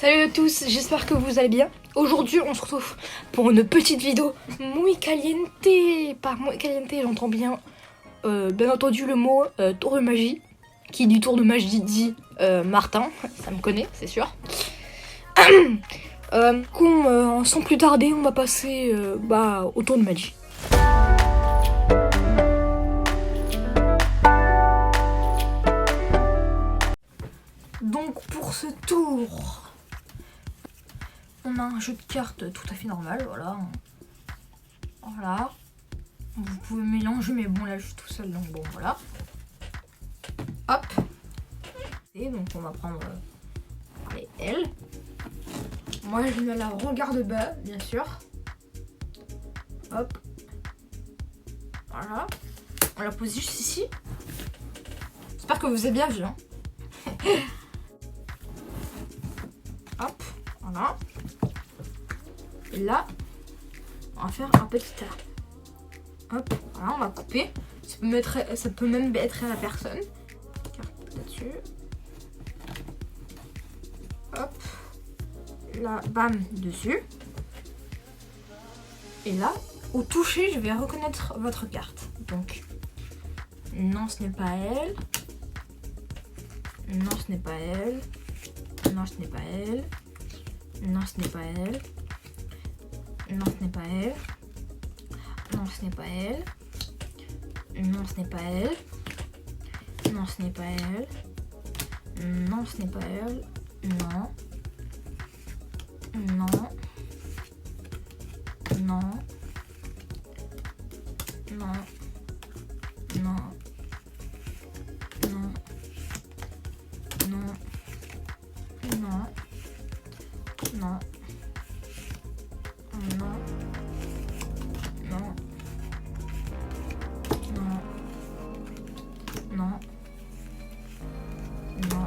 Salut à tous, j'espère que vous allez bien. Aujourd'hui, on se retrouve pour une petite vidéo muy caliente. Par muy caliente, j'entends bien, bien entendu, le mot tour de magie. Qui dit tour de magie dit Martin, ça me connaît, c'est sûr. Sans plus tarder, on va passer au tour de magie. Donc pour ce tour, on a un jeu de cartes tout à fait normal, voilà. Voilà. Vous pouvez mélanger, mais bon là je suis tout seul, donc bon voilà. Hop. Et donc on va prendre les L. Moi je mets la regarde bas, bien sûr. Hop. Voilà. On la pose juste ici. J'espère que vous avez bien vu, hein. Hop, voilà. Et là, on va faire un petit tas. Hop, voilà, on va couper. Ça peut même être à la personne. Carte là-dessus. Hop. Là, bam, dessus. Et là, au toucher, je vais reconnaître votre carte. Donc, non, ce n'est pas elle. Non, ce n'est pas elle. Non, ce n'est pas elle. Non, ce n'est pas elle. Non, ce n'est pas elle. Non, ce n'est pas elle. Non, ce n'est pas elle. Non, ce n'est pas elle. Non, ce n'est pas elle. Non. Non. Non. Non. Non. Non. Non. Non. Non. Non. Non. Non. Non. Non.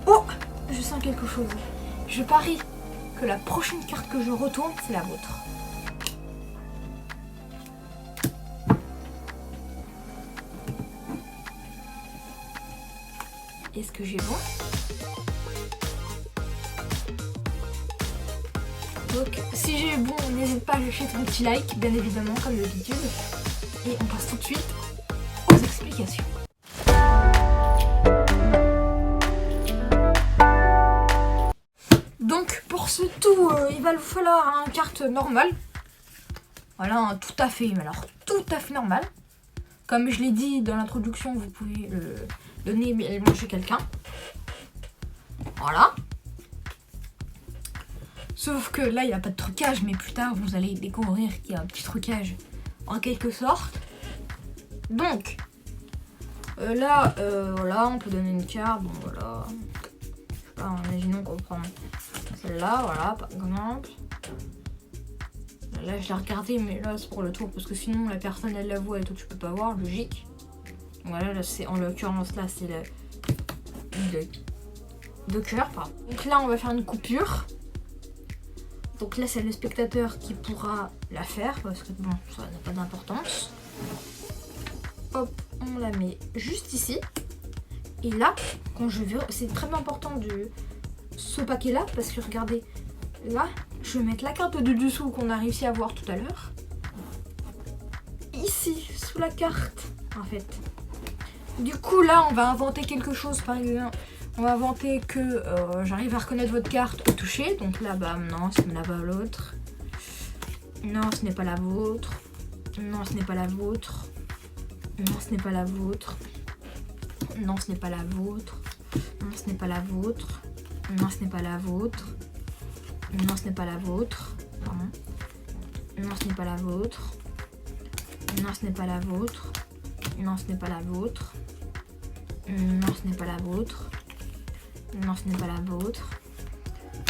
Oh! Je sens quelque chose. Je parie que la prochaine carte que je retourne, c'est la vôtre. Est-ce que j'ai bon? Donc si j'ai bon, n'hésite pas à lâcher ton petit like, bien évidemment, comme d'habitude. Et on passe tout de suite aux explications. Donc pour ce tour, il va vous falloir une carte normale. Voilà, tout à fait, mais alors tout à fait normal. Comme je l'ai dit dans l'introduction, vous pouvez le donner également chez quelqu'un. Voilà. Sauf que là, il n'y a pas de trucage, mais plus tard, vous allez découvrir qu'il y a un petit trucage en quelque sorte. Donc, voilà, on peut donner une carte. Bon, voilà. Je sais pas, imaginons qu'on prend celle-là, voilà, par exemple. Là, je l'ai regardé, mais là, c'est pour le tour, parce que sinon, la personne, elle la voit et toi, tu peux pas voir, logique. Voilà, là, c'est en l'occurrence, là, c'est de cœur, pardon. Donc là, on va faire une coupure. Donc là, c'est le spectateur qui pourra la faire, parce que bon, ça n'a pas d'importance. Hop, on la met juste ici. Et là, quand je vais, c'est très important de ce paquet-là, parce que regardez, là, je vais mettre la carte de dessous qu'on a réussi à voir tout à l'heure. Ici, sous la carte, en fait. Du coup, là, on va inventer quelque chose, par exemple. On va inventer que j'arrive à reconnaître votre carte au toucher. Donc là, bah non, ce n'est pas l'autre. Non, ce n'est pas la vôtre. Non, ce n'est pas la vôtre. Non, ce n'est pas la vôtre. Non, ce n'est pas la vôtre. Non, ce n'est pas la vôtre. Non, ce n'est pas la vôtre. Non, ce n'est pas la vôtre. Pardon. Non, ce n'est pas la vôtre. Non, ce n'est pas la vôtre. Non, ce n'est pas la vôtre. Non, ce n'est pas la vôtre. Non, ce n'est pas la vôtre.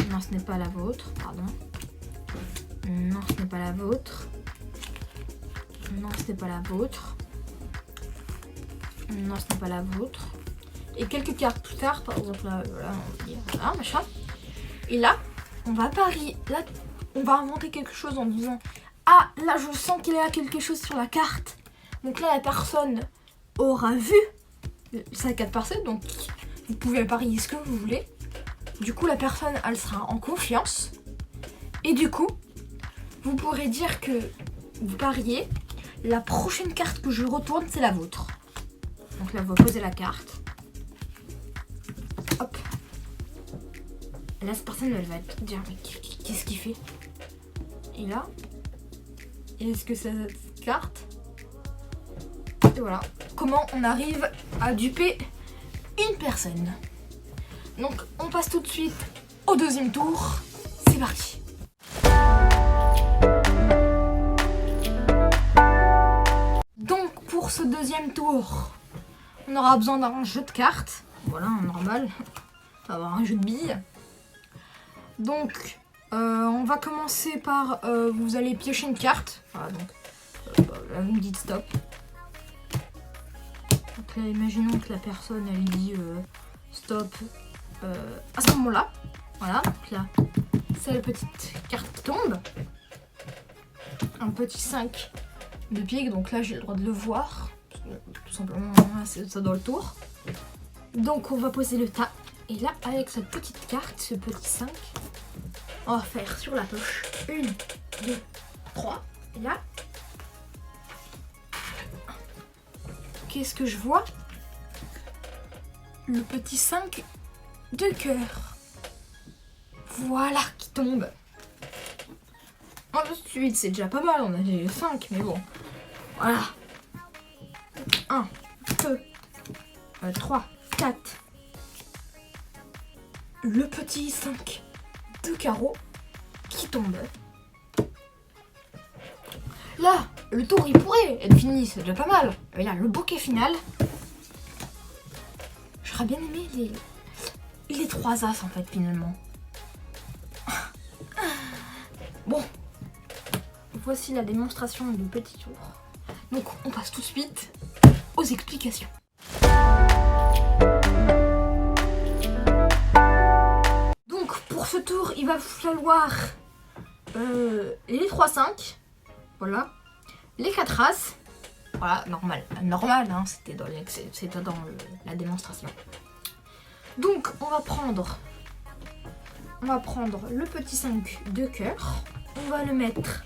Non, ce n'est pas la vôtre. Pardon. Non, ce n'est pas la vôtre. Non, ce n'est pas la vôtre. Non, ce n'est pas la vôtre. Et quelques cartes plus tard, par exemple, là, voilà, on va dire, voilà, machin. Et là, on va parier. Là, on va inventer quelque chose en disant, ah, là, je sens qu'il y a quelque chose sur la carte. Donc là, la personne aura vu sa carte par 7, donc vous pouvez parier ce que vous voulez. Du coup, la personne, elle sera en confiance. Et du coup, vous pourrez dire que vous pariez, la prochaine carte que je retourne, c'est la vôtre. Donc là, vous posez la carte. Hop. Et là, cette personne, elle va dire, mais qu'est-ce qu'il fait? Et là, est-ce que c'est cette carte? Et voilà. Comment on arrive à duper une personne. Donc, on passe tout de suite au deuxième tour. C'est parti. Donc, pour ce deuxième tour, on aura besoin d'un jeu de cartes. Voilà, normal. On va avoir un jeu de billes. Donc, on va commencer par... vous allez piocher une carte. Voilà, donc, là, vous me dites stop. Donc là, imaginons que la personne, elle dit stop à ce moment-là. Voilà, donc là, c'est la petite carte qui tombe. Un petit 5 de pique, donc là, j'ai le droit de le voir. Tout simplement, c'est ça dans le tour. Donc, on va poser le tas. Et là, avec cette petite carte, ce petit 5, on va faire sur la poche 1, 2, 3. Et là, qu'est-ce que je vois? Le petit 5 de cœur. Voilà qui tombe. Ensuite, c'est déjà pas mal, on a déjà 5, mais bon. Voilà. 1, 2, 3, 4. Le petit 5 de carreau qui tombe. Là, le tour il pourrait être fini, c'est déjà pas mal. Mais là, le bouquet final. J'aurais bien aimé les 3 as en fait finalement. Bon, voici la démonstration du petit tour. Donc on passe tout de suite aux explications. Donc pour ce tour, il va falloir les 3-5. Voilà. Les 4 as. Voilà, normal, hein, c'était dans la démonstration. Donc, on va prendre le petit 5 de cœur. On va le mettre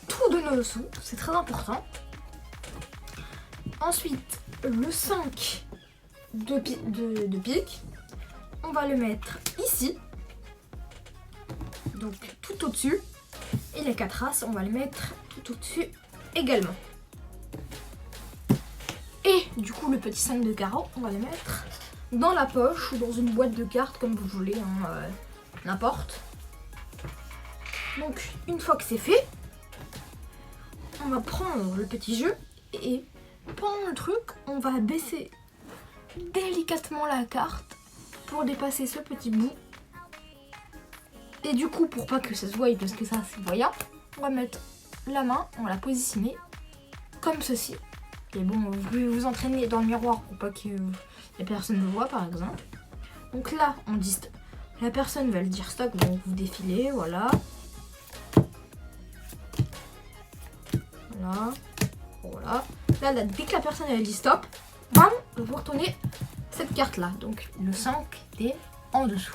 tout de dessous, c'est très important. Ensuite, le 5 de pique. On va le mettre ici. Donc, tout au-dessus. Et les 4 as, on va les mettre tout au-dessus également. Et du coup, le petit 5 de carreau, on va les mettre dans la poche ou dans une boîte de cartes, comme vous voulez, hein, n'importe. Donc, une fois que c'est fait, on va prendre le petit jeu et pendant le truc, on va baisser délicatement la carte pour dépasser ce petit bout. Et du coup, pour pas que ça se voie, parce que ça c'est voyant, on va mettre la main, on va la positionner comme ceci. Et bon, vous pouvez vous entraîner dans le miroir pour pas que la personne le voit par exemple. Donc là, on dit stop. La personne va le dire stop, donc vous défilez, voilà. Voilà. Voilà. Là, dès que la personne elle dit stop, bam, vous retournez cette carte là. Donc le 5 est en dessous.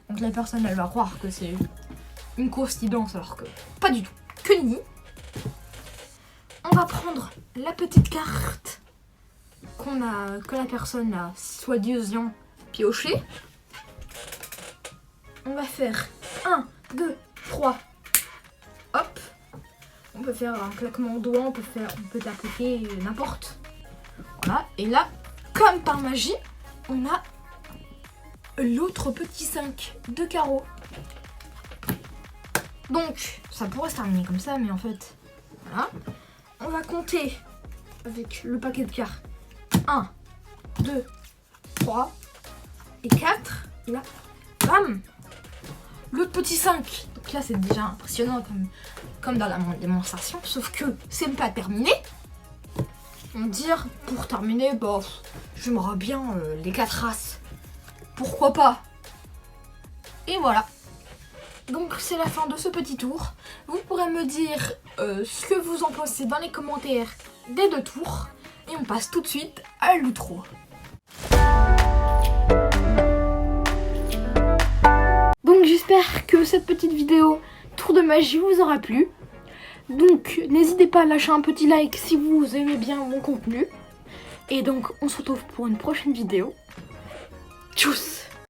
Donc la personne elle va croire que c'est une coïncidence alors que pas du tout. Que nenni. On va prendre la petite carte que la personne a soi-disant piochée. On va faire 1, 2, 3. Hop. On peut faire un claquement de doigts, on peut taper n'importe. Voilà. Et là, comme par magie, on a l'autre petit 5 de carreau. Donc, ça pourrait se terminer comme ça, mais en fait, voilà. On va compter avec le paquet de cartes. 1, 2, 3 et 4. Et là, bam! L'autre petit 5. Donc là, c'est déjà impressionnant comme dans la démonstration. Sauf que c'est pas terminé. On va dire, pour terminer, bah, j'aimerais bien les 4 as. Pourquoi pas? Et voilà. Donc c'est la fin de ce petit tour. Vous pourrez me dire ce que vous en pensez dans les commentaires des 2 tours. Et on passe tout de suite à l'outro. que cette petite vidéo tour de magie vous aura plu. Donc n'hésitez pas à lâcher un petit like si vous aimez bien mon contenu. Et donc on se retrouve pour une prochaine vidéo. Tchuss!